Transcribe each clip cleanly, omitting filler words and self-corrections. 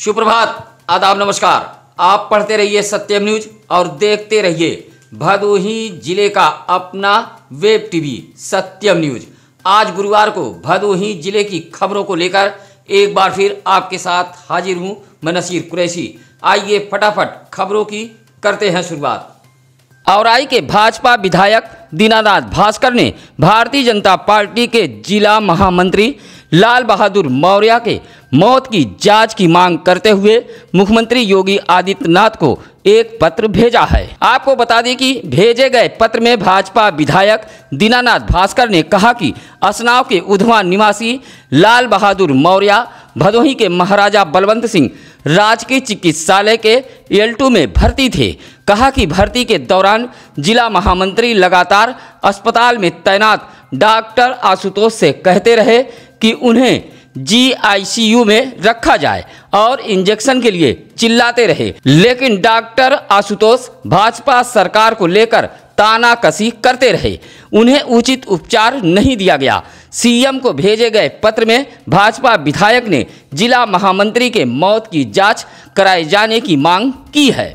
सुप्रभात, आदाब, नमस्कार। आप पढ़ते रहिए सत्यम न्यूज और देखते रहिए भदोही जिले का अपना वेब टीवी सत्यम न्यूज। आज गुरुवार को भदोही जिले की खबरों को लेकर एक बार फिर आपके साथ हाजिर हूं मैं नसीर कुरैशी। आइए फटाफट खबरों की करते हैं शुरुआत। औराई के भाजपा विधायक दीनानाथ भास्कर ने भारतीय जनता पार्टी के जिला महामंत्री लाल बहादुर मौर्य के मौत की जांच की मांग करते हुए मुख्यमंत्री योगी आदित्यनाथ को एक पत्र भेजा है। आपको बता दें कि भेजे गए पत्र में भाजपा विधायक दीनानाथ भास्कर ने कहा कि असनाव के उधवा निवासी लाल बहादुर मौर्य भदोही के महाराजा बलवंत सिंह राजकीय चिकित्सालय के L2 में भर्ती थे। कहा कि भर्ती के दौरान जिला महामंत्री लगातार अस्पताल में तैनात डॉक्टर आशुतोष से कहते रहे कि उन्हें GICU में रखा जाए और इंजेक्शन के लिए चिल्लाते रहे, लेकिन डॉक्टर आशुतोष भाजपा सरकार को लेकर तानाकसी करते रहे। उन्हें उचित उपचार नहीं दिया गया। CM को भेजे गए पत्र में भाजपा विधायक ने जिला महामंत्री के मौत की जांच कराए जाने की मांग की है।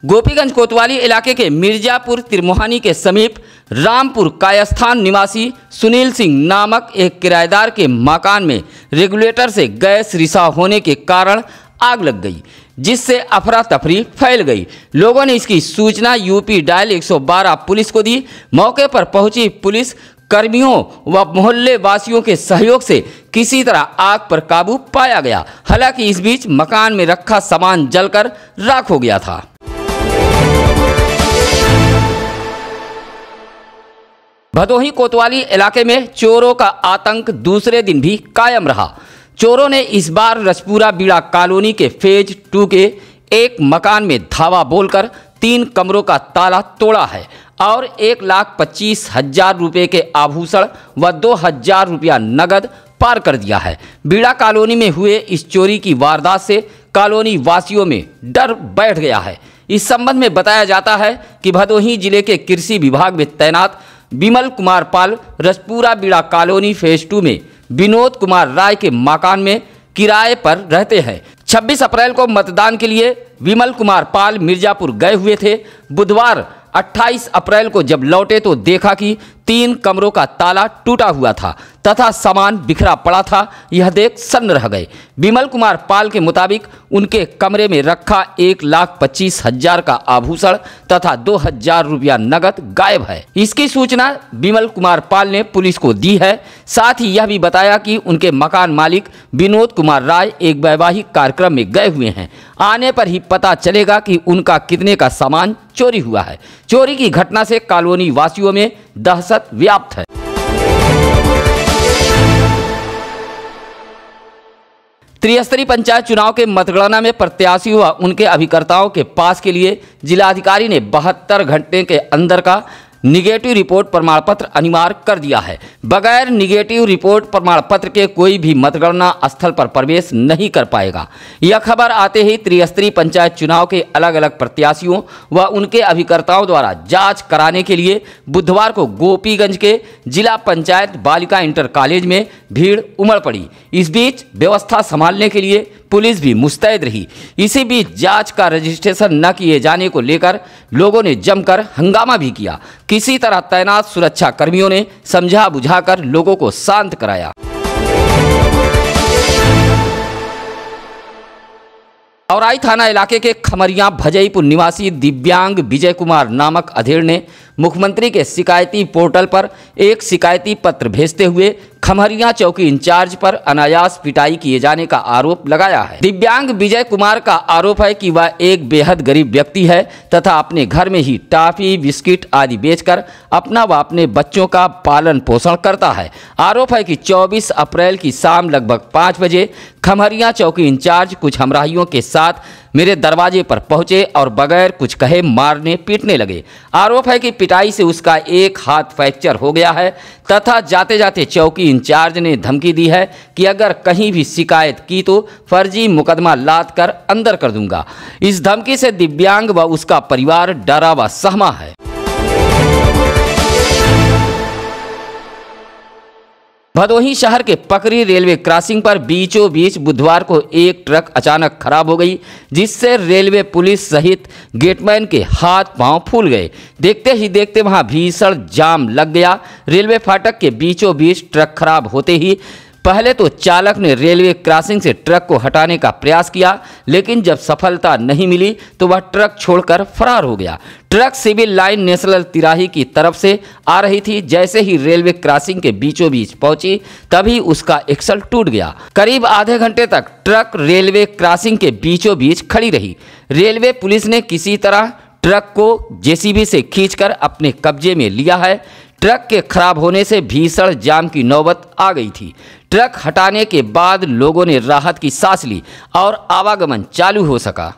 गोपीगंज कोतवाली इलाके के मिर्जापुर तिरमोहानी के समीप रामपुर कायस्थान निवासी सुनील सिंह नामक एक किराएदार के मकान में रेगुलेटर से गैस रिसाव होने के कारण आग लग गई, जिससे अफरा तफरी फैल गई। लोगों ने इसकी सूचना यूपी डायल 112 पुलिस को दी। मौके पर पहुंची पुलिस कर्मियों व मोहल्ले वासियों के सहयोग से किसी तरह आग पर काबू पाया गया। हालांकि इस बीच मकान में रखा सामान जलकर राख हो गया था। भदोही कोतवाली इलाके में चोरों का आतंक दूसरे दिन भी कायम रहा। चोरों ने इस बार रजपुरा बीड़ा कॉलोनी के फेज 2 के एक मकान में धावा बोलकर 3 कमरों का ताला तोड़ा है और 1,25,000 रुपये के आभूषण व 2,000 रुपया नगद पार कर दिया है। बीड़ा कॉलोनी में हुए इस चोरी की वारदात से कॉलोनी वासियों में डर बैठ गया है। इस संबंध में बताया जाता है कि भदोही जिले के कृषि विभाग में तैनात विमल कुमार पाल रजपुरा बीड़ा कॉलोनी फेज 2 में विनोद कुमार राय के मकान में किराए पर रहते हैं। 26 अप्रैल को मतदान के लिए विमल कुमार पाल मिर्जापुर गए हुए थे। बुधवार 28 अप्रैल को जब लौटे तो देखा कि 3 कमरों का ताला टूटा हुआ था तथा सामान बिखरा पड़ा था। यह देख सन्न रह गए। विमल कुमार पाल के मुताबिक उनके कमरे में रखा 1,25,000 का आभूषण तथा 2,000 रुपया नगद गायब है। इसकी सूचना विमल कुमार पाल ने पुलिस को दी है। साथ ही यह भी बताया कि उनके मकान मालिक विनोद कुमार राय एक वैवाहिक कार्यक्रम में गए हुए हैं। आने पर ही पता चलेगा कि उनका कितने का सामान चोरी हुआ है। चोरी की घटना से कॉलोनी वासियों में दहशत व्याप्त है। त्रिस्तरीय पंचायत चुनाव के मतगणना में प्रत्याशियों व उनके अभिकर्ताओं के पास के लिए जिलाधिकारी ने 72 घंटे के अंदर का निगेटिव रिपोर्ट प्रमाण पत्र अनिवार्य कर दिया है। बगैर निगेटिव रिपोर्ट प्रमाण पत्र के कोई भी मतगणना स्थल पर प्रवेश नहीं कर पाएगा। यह खबर आते ही त्रिस्तरीय पंचायत चुनाव के अलग अलग प्रत्याशियों व उनके अभिकर्ताओं द्वारा जांच कराने के लिए बुधवार को गोपीगंज के जिला पंचायत बालिका इंटर कॉलेज में भीड़ उमड़ पड़ी। इस बीच व्यवस्था संभालने के लिए पुलिस भी मुस्तैद रही। इसी बीच जांच का रजिस्ट्रेशन न किए जाने को लेकर लोगों ने जमकर हंगामा भी किया। किसी तरह तैनात सुरक्षा कर्मियों ने समझा बुझाकर लोगों को शांत कराया। औराई थाना इलाके के खमरिया भजईपुर निवासी दिव्यांग विजय कुमार नामक अधेड़ ने मुख्यमंत्री के शिकायती पोर्टल पर एक शिकायती पत्र भेजते हुए खमरिया चौकी इंचार्ज पर अनायास पिटाई किए जाने का आरोप लगाया है। दिव्यांग विजय कुमार का आरोप है कि वह एक बेहद गरीब व्यक्ति है तथा अपने घर में ही टॉफी, बिस्किट आदि बेचकर अपना व अपने बच्चों का पालन पोषण करता है। आरोप है कि 24 अप्रैल की शाम लगभग 5 बजे खमरिया चौकी इंचार्ज कुछ हमराहियों के साथ मेरे दरवाजे पर पहुंचे और बगैर कुछ कहे मारने पीटने लगे। आरोप है कि पिटाई से उसका एक हाथ फ्रैक्चर हो गया है तथा जाते जाते चौकी इंचार्ज ने धमकी दी है कि अगर कहीं भी शिकायत की तो फर्जी मुकदमा लाद कर अंदर कर दूंगा। इस धमकी से दिव्यांग व उसका परिवार डरा व सहमा है। भदोही शहर के पकरी रेलवे क्रॉसिंग पर बीचों बीच बुधवार को एक ट्रक अचानक खराब हो गई, जिससे रेलवे पुलिस सहित गेटमैन के हाथ पांव फूल गए। देखते ही देखते वहां भीषण जाम लग गया। रेलवे फाटक के बीचों बीच ट्रक खराब होते ही पहले तो चालक ने रेलवे क्रॉसिंग से ट्रक को हटाने का प्रयास किया, लेकिन जब सफलता नहीं मिली तो वह ट्रक छोड़कर फरार हो गया। ट्रक सिविल लाइन नेशनल तिराही की तरफ से आ रही थी। जैसे ही रेलवे क्रॉसिंग के बीचों बीच पहुंची तभी उसका एक्सल टूट गया। करीब आधे घंटे तक ट्रक रेलवे क्रॉसिंग के बीचों बीच खड़ी रही। रेलवे पुलिस ने किसी तरह ट्रक को जेसीबी से खींचकर अपने कब्जे में लिया है। ट्रक के खराब होने से भीषण जाम की नौबत आ गई थी। ट्रक हटाने के बाद लोगों ने राहत की सांस ली और आवागमन चालू हो सका।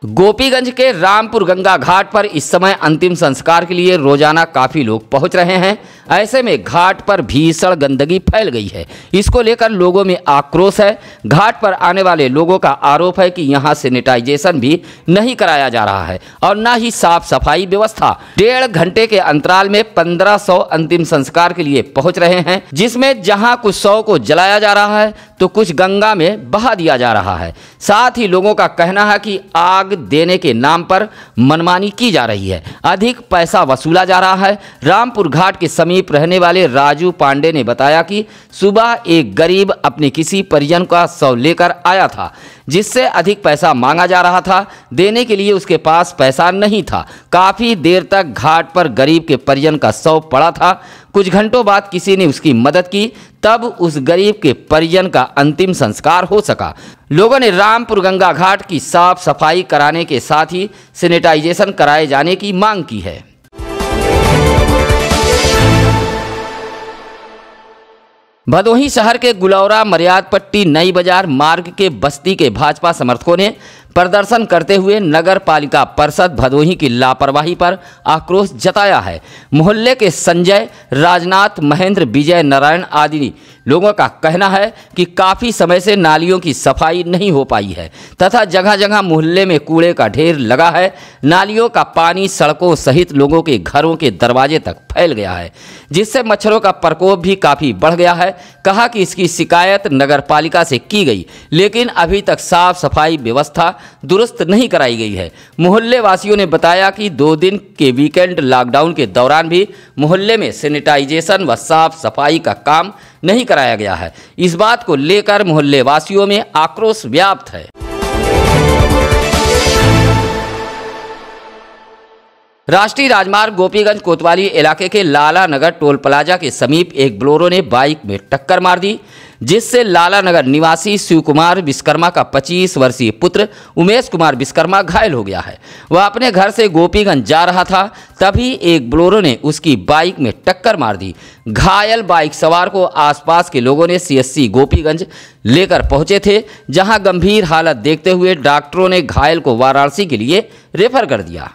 गोपीगंज के रामपुर गंगा घाट पर इस समय अंतिम संस्कार के लिए रोजाना काफी लोग पहुंच रहे हैं। ऐसे में घाट पर भीषण गंदगी फैल गई है। इसको लेकर लोगों में आक्रोश है। घाट पर आने वाले लोगों का आरोप है कि यहां सैनिटाइजेशन भी नहीं कराया जा रहा है और न ही साफ सफाई व्यवस्था। 1.5 घंटे के अंतराल में 1500 अंतिम संस्कार के लिए पहुंच रहे हैं, जिसमें जहां कुछ 100 को जलाया जा रहा है तो कुछ गंगा में बहा दिया जा रहा है। साथ ही लोगों का कहना है कि आग देने के नाम पर मनमानी की जा रही है, अधिक पैसा वसूला जा रहा है। रामपुर घाट के समीप रहने वाले राजू पांडे ने बताया कि सुबह एक गरीब अपने किसी परिजन का शव लेकर आया था, जिससे अधिक पैसा मांगा जा रहा था। देने के लिए उसके पास पैसा नहीं था। काफी देर तक घाट पर गरीब के परिजन का शव पड़ा था। कुछ घंटों बाद किसी ने उसकी मदद की, तब उस गरीब के परिजन का अंतिम संस्कार हो सका। लोगों ने रामपुर गंगा घाट की साफ सफाई कराने के साथ ही सैनिटाइजेशन कराए जाने की मांग की है। भदोही शहर के गुलौरा मर्याद पट्टी नई बाजार मार्ग के बस्ती के भाजपा समर्थकों ने प्रदर्शन करते हुए नगर पालिका परिषद भदोही की लापरवाही पर आक्रोश जताया है। मोहल्ले के संजय, राजनाथ, महेंद्र, विजय नारायण आदि लोगों का कहना है कि काफ़ी समय से नालियों की सफाई नहीं हो पाई है तथा जगह जगह मोहल्ले में कूड़े का ढेर लगा है। नालियों का पानी सड़कों सहित लोगों के घरों के दरवाजे तक फैल गया है, जिससे मच्छरों का प्रकोप भी काफ़ी बढ़ गया है। कहा कि इसकी शिकायत नगर पालिका से की गई, लेकिन अभी तक साफ सफाई व्यवस्था दुरुस्त नहीं कराई गई है। मोहल्ले वासियों ने बताया कि 2 दिन के वीकेंड लॉकडाउन के दौरान भी मोहल्ले में सैनिटाइजेशन व साफ सफाई का काम नहीं कराया गया है। इस बात को लेकर मोहल्ले वासियों में आक्रोश व्याप्त है। राष्ट्रीय राजमार्ग गोपीगंज कोतवाली इलाके के लाला नगर टोल प्लाजा के समीप एक बोलेरो ने बाइक में टक्कर मार दी, जिससे लाला नगर निवासी शिव कुमार विश्वकर्मा का 25 वर्षीय पुत्र उमेश कुमार विश्वकर्मा घायल हो गया है। वह अपने घर से गोपीगंज जा रहा था, तभी एक बोलेरो ने उसकी बाइक में टक्कर मार दी। घायल बाइक सवार को आसपास के लोगों ने सीएससी गोपीगंज लेकर पहुंचे थे, जहां गंभीर हालत देखते हुए डॉक्टरों ने घायल को वाराणसी के लिए रेफर कर दिया।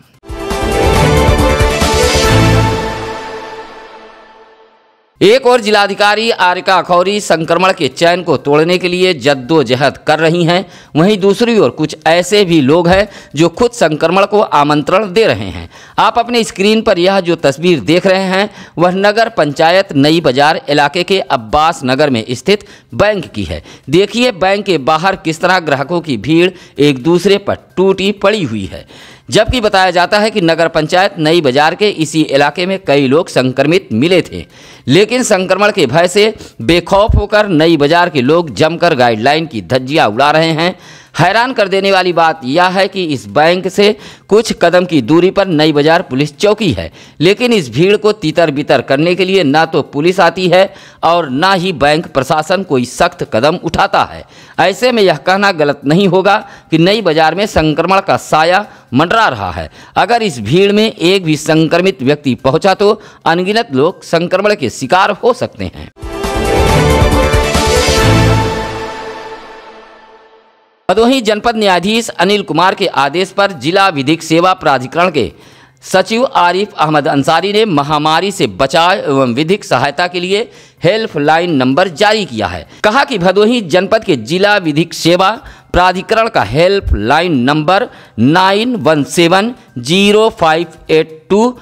एक और जिलाधिकारी आरिका अखौरी संक्रमण के चैन को तोड़ने के लिए जद्दोजहद कर रही हैं। वहीं दूसरी ओर कुछ ऐसे भी लोग हैं जो खुद संक्रमण को आमंत्रण दे रहे हैं। आप अपने स्क्रीन पर यह जो तस्वीर देख रहे हैं वह नगर पंचायत नई बाजार इलाके के अब्बास नगर में स्थित बैंक की है। देखिए बैंक के बाहर किस तरह ग्राहकों की भीड़ एक दूसरे पर टूटी पड़ी हुई है, जबकि बताया जाता है कि नगर पंचायत नई बाजार के इसी इलाके में कई लोग संक्रमित मिले थे, लेकिन संक्रमण के भय से बेखौफ होकर नई बाजार के लोग जमकर गाइडलाइन की धज्जियां उड़ा रहे हैं। हैरान कर देने वाली बात यह है कि इस बैंक से कुछ कदम की दूरी पर नई बाजार पुलिस चौकी है, लेकिन इस भीड़ को तितर बितर करने के लिए ना तो पुलिस आती है और ना ही बैंक प्रशासन कोई सख्त कदम उठाता है। ऐसे में यह कहना गलत नहीं होगा कि नई बाजार में संक्रमण का साया मंडरा रहा है। अगर इस भीड़ में एक भी संक्रमित व्यक्ति पहुंचा तो अनगिनत लोग संक्रमण के शिकार हो सकते हैं। भदोही जनपद न्यायाधीश अनिल कुमार के आदेश पर जिला विधिक सेवा प्राधिकरण के सचिव आरिफ अहमद अंसारी ने महामारी से बचाव एवं विधिक सहायता के लिए हेल्पलाइन नंबर जारी किया है। कहा कि भदोही जनपद के जिला विधिक सेवा प्राधिकरण का हेल्पलाइन नंबर 917058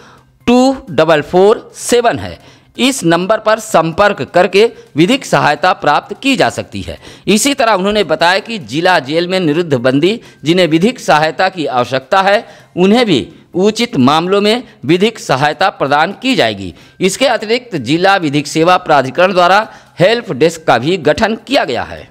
2447 है। इस नंबर पर संपर्क करके विधिक सहायता प्राप्त की जा सकती है। इसी तरह उन्होंने बताया कि जिला जेल में निरुद्ध बंदी जिन्हें विधिक सहायता की आवश्यकता है उन्हें भी उचित मामलों में विधिक सहायता प्रदान की जाएगी। इसके अतिरिक्त जिला विधिक सेवा प्राधिकरण द्वारा हेल्प डेस्क का भी गठन किया गया है।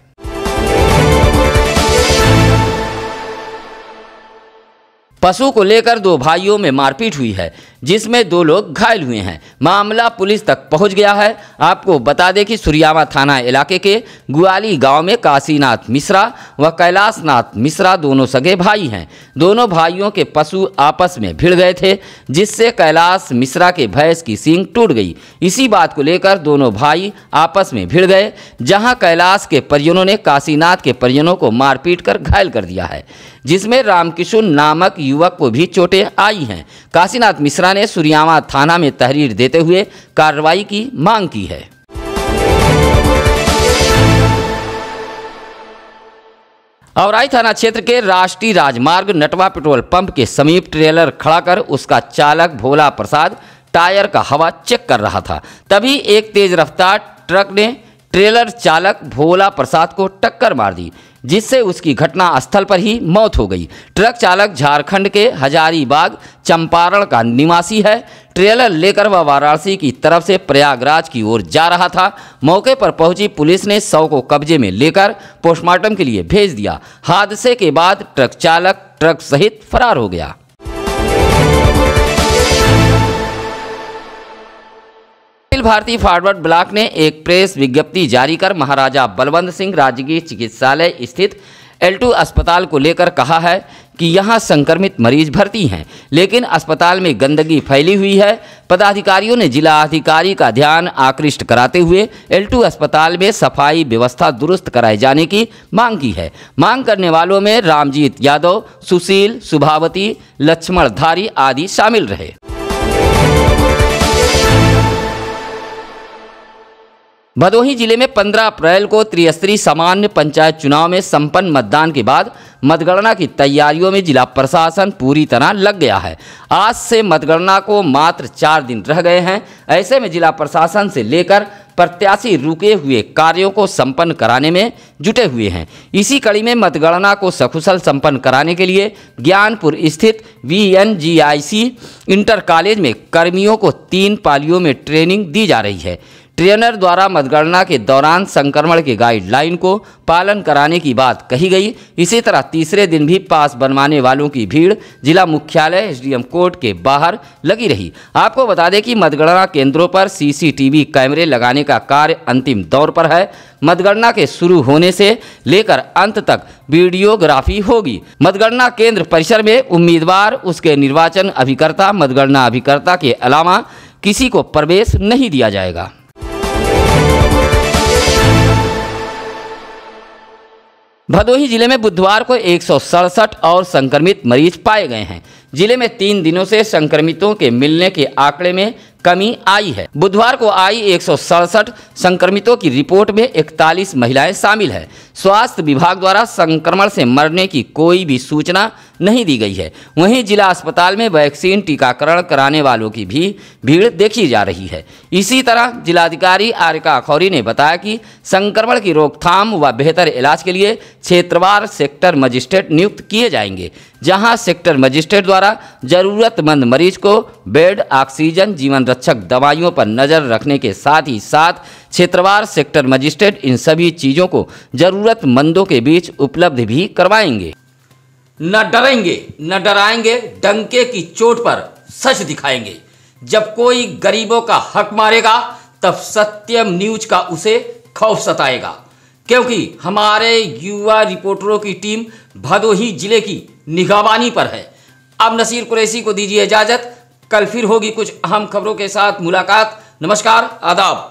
पशु को लेकर दो भाइयों में मारपीट हुई है जिसमें 2 लोग घायल हुए हैं। मामला पुलिस तक पहुंच गया है। आपको बता दें कि सुरियावा थाना इलाके के गुआली गांव में काशीनाथ मिश्रा व कैलाशनाथ मिश्रा दोनों सगे भाई हैं। दोनों भाइयों के पशु आपस में भिड़ गए थे जिससे कैलाश मिश्रा के भैंस की सींग टूट गई। इसी बात को लेकर दोनों भाई आपस में भिड़ गए, जहां कैलाश के परिजनों ने काशीनाथ के परिजनों को मारपीट कर घायल कर दिया है, जिसमें रामकिशुन नामक युवक को भी चोटें आई हैं। काशीनाथ मिश्रा ने सुरियावा थाना में तहरीर देते हुए कार्रवाई की मांग की है। औराई थाना क्षेत्र के राष्ट्रीय राजमार्ग नटवा पेट्रोल पंप के समीप ट्रेलर खड़ा कर उसका चालक भोला प्रसाद टायर का हवा चेक कर रहा था। तभी एक तेज रफ्तार ट्रक ने ट्रेलर चालक भोला प्रसाद को टक्कर मार दी, जिससे उसकी घटना स्थल पर ही मौत हो गई। ट्रक चालक झारखंड के हजारीबाग चंपारण का निवासी है। ट्रेलर लेकर वह वाराणसी की तरफ से प्रयागराज की ओर जा रहा था। मौके पर पहुंची पुलिस ने शव को कब्जे में लेकर पोस्टमार्टम के लिए भेज दिया। हादसे के बाद ट्रक चालक ट्रक सहित फरार हो गया। अखिल भारतीय फॉरवर्ड ब्लॉक ने एक प्रेस विज्ञप्ति जारी कर महाराजा बलवंत सिंह राजकीय चिकित्सालय स्थित L2 अस्पताल को लेकर कहा है कि यहां संक्रमित मरीज भर्ती हैं, लेकिन अस्पताल में गंदगी फैली हुई है। पदाधिकारियों ने जिला अधिकारी का ध्यान आकृष्ट कराते हुए L2 अस्पताल में सफाई व्यवस्था दुरुस्त कराए जाने की मांग की है। मांग करने वालों में रामजीत यादव, सुशील, सुभावती, लक्ष्मणधारी आदि शामिल रहे। भदोही जिले में 15 अप्रैल को त्रिस्तरीय सामान्य पंचायत चुनाव में संपन्न मतदान के बाद मतगणना की तैयारियों में जिला प्रशासन पूरी तरह लग गया है। आज से मतगणना को मात्र 4 दिन रह गए हैं। ऐसे में जिला प्रशासन से लेकर प्रत्याशी रुके हुए कार्यों को संपन्न कराने में जुटे हुए हैं। इसी कड़ी में मतगणना को सकुशल संपन्न कराने के लिए ज्ञानपुर स्थित VNGIC इंटर कॉलेज में कर्मियों को 3 पालियों में ट्रेनिंग दी जा रही है। ट्रेनर द्वारा मतगणना के दौरान संक्रमण के गाइडलाइन को पालन कराने की बात कही गई। इसी तरह तीसरे दिन भी पास बनवाने वालों की भीड़ जिला मुख्यालय SDM कोर्ट के बाहर लगी रही। आपको बता दें कि मतगणना केंद्रों पर CCTV कैमरे लगाने का कार्य अंतिम दौर पर है। मतगणना के शुरू होने से लेकर अंत तक वीडियोग्राफी होगी। मतगणना केंद्र परिसर में उम्मीदवार, उसके निर्वाचन अभिकर्ता, मतगणना अभिकर्ता के अलावा किसी को प्रवेश नहीं दिया जाएगा। भदोही जिले में बुधवार को 167 और संक्रमित मरीज पाए गए हैं। जिले में 3 दिनों से संक्रमितों के मिलने के आंकड़े में कमी आई है। बुधवार को आई 167 संक्रमितों की रिपोर्ट में 41 महिलाएं शामिल है। स्वास्थ्य विभाग द्वारा संक्रमण से मरने की कोई भी सूचना नहीं दी गई है। वहीं जिला अस्पताल में वैक्सीन टीकाकरण कराने वालों की भी भीड़ देखी जा रही है। इसी तरह जिलाधिकारी आरिका खौरी ने बताया कि संक्रमण की रोकथाम व बेहतर इलाज के लिए क्षेत्रवार सेक्टर मजिस्ट्रेट नियुक्त किए जाएंगे, जहां सेक्टर मजिस्ट्रेट द्वारा जरूरतमंद मरीज को बेड, ऑक्सीजन, जीवन रक्षक दवाइयों पर नजर रखने के साथ ही साथ क्षेत्रवार सेक्टर मजिस्ट्रेट इन सभी चीजों को जरूरतमंदों के बीच उपलब्ध भी करवाएंगे। न डरेंगे न डराएंगे, डंके की चोट पर सच दिखाएंगे। जब कोई गरीबों का हक मारेगा तब सत्यम न्यूज का उसे खौफ सताएगा, क्योंकि हमारे युवा रिपोर्टरों की टीम भदोही जिले की निगरानी पर है। अब नसीर कुरैशी को दीजिए इजाजत। कल फिर होगी कुछ अहम खबरों के साथ मुलाकात। नमस्कार, आदाब।